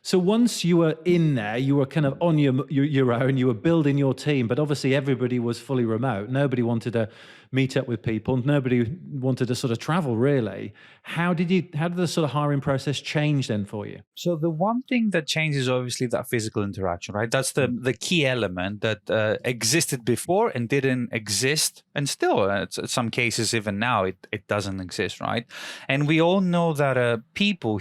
So once you were in there, you were kind of on your own, you were building your team, but obviously everybody was fully remote. Nobody wanted to meet up with people. Nobody wanted to sort of travel, really. How did the sort of hiring process change then for you? So the one thing that changes is obviously that physical interaction, right? That's the key element that existed before and didn't exist, and still, in some cases, even now, it doesn't exist, right? And we all know that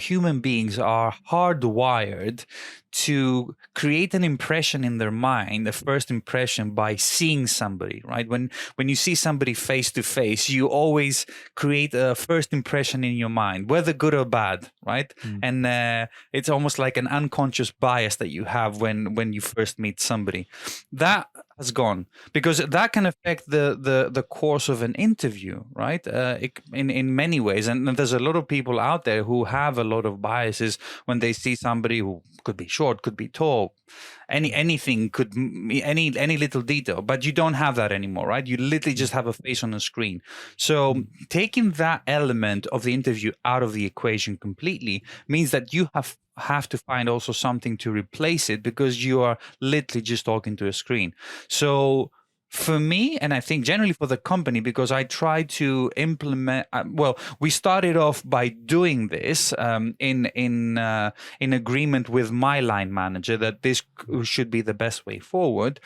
human beings, are hardwired to create an impression in their mind, the first impression, by seeing somebody, right? When you see somebody face to face, you always create a first impression in your mind, whether good or bad, right? And it's almost like an unconscious bias that you have when you first meet somebody. That has gone, because that can affect the course of an interview, right? In many ways, and there's a lot of people out there who have a lot of biases when they see somebody who could be short, could be tall, anything, any little detail, but you don't have that anymore, right? You literally just have a face on a screen. So taking that element of the interview out of the equation completely means that you have to find also something to replace it, because you are literally just talking to a screen. So for me, and I think generally for the company, because I try to implement. We started off by doing this in agreement with my line manager that this should be the best way forward.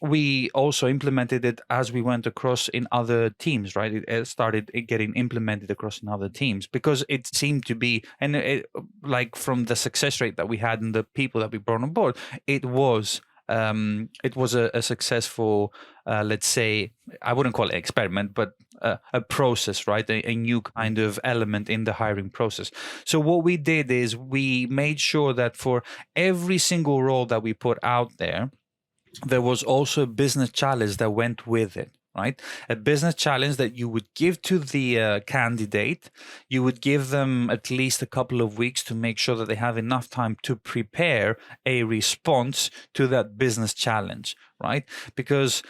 We also implemented it as we went across in other teams, right? It started getting implemented across in other teams, because it seemed to be, and like from the success rate that we had and the people that we brought on board, it was a successful, let's say, I wouldn't call it experiment, but a process, right? A new kind of element in the hiring process. So what we did is we made sure that for every single role that we put out there was also a business challenge that went with it. Right? A business challenge that you would give to the candidate. You would give them at least a couple of weeks to make sure that they have enough time to prepare a response to that business challenge, right? Because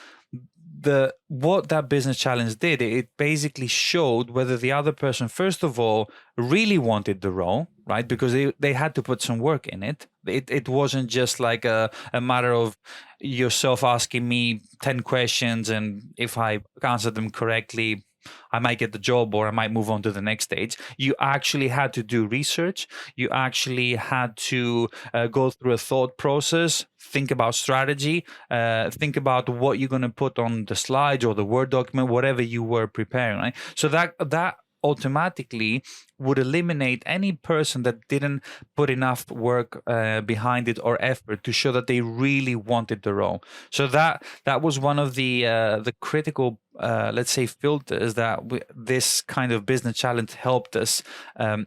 what that business challenge did, it basically showed whether the other person, first of all, really wanted the role, right? Because they had to put some work in it. It wasn't just like a matter of yourself asking me 10 questions, and if I answer them correctly, I might get the job or I might move on to the next stage. You actually had to do research. You actually had to go through a thought process, think about strategy, think about what you're going to put on the slides or the Word document, whatever you were preparing, right? So that automatically would eliminate any person that didn't put enough work behind it or effort to show that they really wanted the role. So that was one of the critical, let's say, filters that this kind of business challenge helped us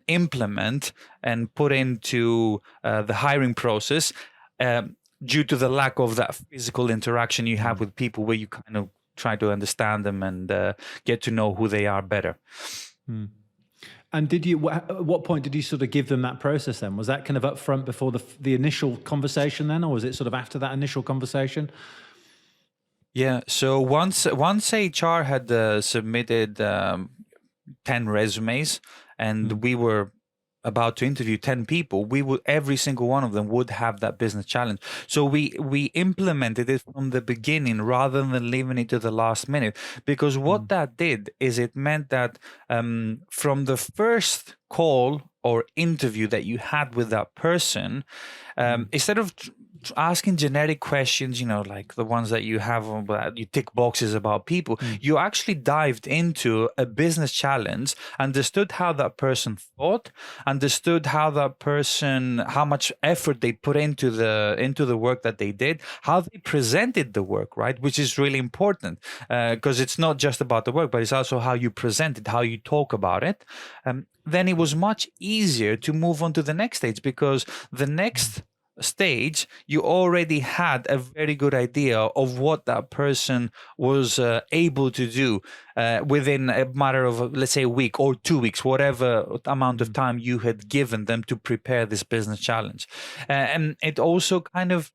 implement and put into the hiring process, due to the lack of that physical interaction you have with people, where you kind of try to understand them and get to know who they are better. And at what point did you sort of give them that process then? Was that kind of up front before the initial conversation then, or was it sort of after that initial conversation? Yeah, so once HR had submitted 10 resumes, and we were about to interview 10 people, every single one of them would have that business challenge. So we implemented it from the beginning rather than leaving it to the last minute, because what that did is it meant that from the first call or interview that you had with that person, instead of asking generic questions, like the ones that you have, you tick boxes about people, you actually dived into a business challenge, understood how that person thought, understood how much effort they put into the work that they did, how they presented the work, right? Which is really important, because it's not just about the work, but it's also how you present it, how you talk about it. Then it was much easier to move on to the next stage, because the next stage, you already had a very good idea of what that person was able to do within a matter of, let's say, a week or 2 weeks, whatever amount of time you had given them to prepare this business challenge. And it also kind of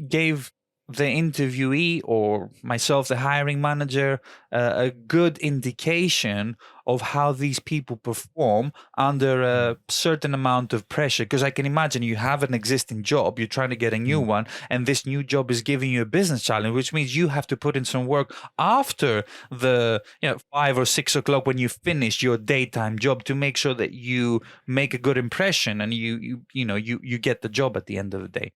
gave the interviewee, or myself, the hiring manager, a good indication of how these people perform under a certain amount of pressure. Because I can imagine you have an existing job, you're trying to get a new one, and this new job is giving you a business challenge, which means you have to put in some work after the 5 or 6 o'clock when you finish your daytime job to make sure that you make a good impression and you get the job at the end of the day.